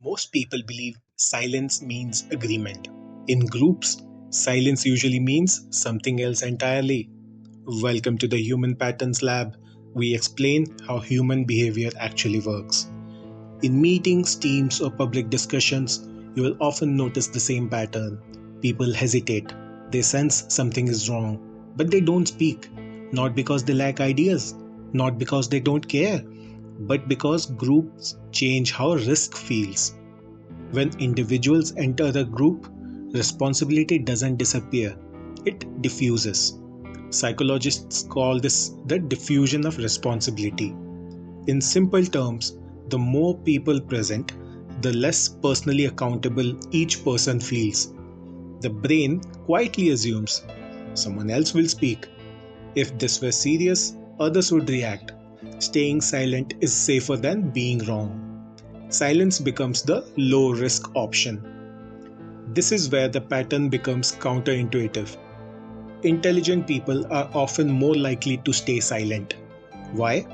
Most people believe silence means agreement. In groups, silence usually means something else entirely. Welcome to the Human Patterns Lab. We explain how human behavior actually works. In meetings, teams, or public discussions, you will often notice the same pattern. People hesitate. They sense something is wrong, but they don't speak. Not because they lack ideas, not because they don't care, but because groups change how risk feels. When individuals enter a group, responsibility doesn't disappear, it diffuses. Psychologists call this the diffusion of responsibility. In simple terms, the more people present, the less personally accountable each person feels. The brain quietly assumes someone else will speak. If this were serious, others would react. Staying silent is safer than being wrong. Silence becomes the low risk option. This is where the pattern becomes counterintuitive. Intelligent people are often more likely to stay silent. Why?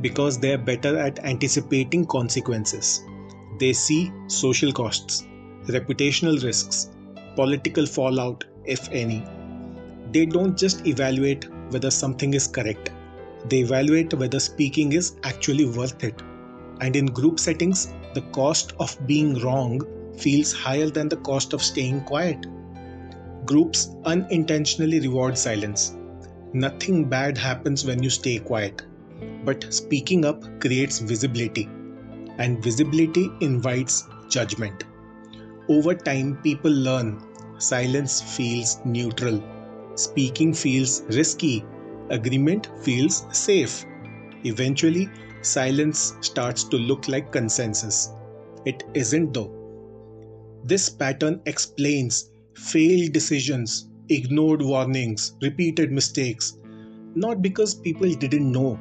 Because they are better at anticipating consequences. They see social costs, reputational risks, political fallout, if any. They don't just evaluate whether something is correct, they evaluate whether speaking is actually worth it. And in group settings, the cost of being wrong feels higher than the cost of staying quiet. Groups unintentionally reward silence. Nothing bad happens when you stay quiet, but speaking up creates visibility, and visibility invites judgment. Over time, people learn silence feels neutral, speaking feels risky, agreement feels safe. Eventually, silence starts to look like consensus. It isn't though. This pattern explains failed decisions, ignored warnings, repeated mistakes, not because people didn't know,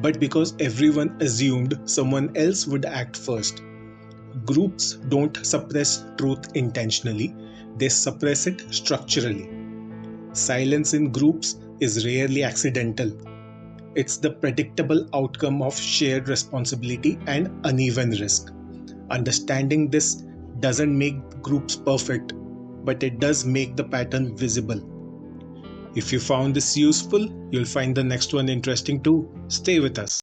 but because everyone assumed someone else would act first. Groups don't suppress truth intentionally, they suppress it structurally. Silence in groups is rarely accidental. It's the predictable outcome of shared responsibility and uneven risk. Understanding this doesn't make groups perfect, but it does make the pattern visible. If you found this useful, you'll find the next one interesting too. Stay with us.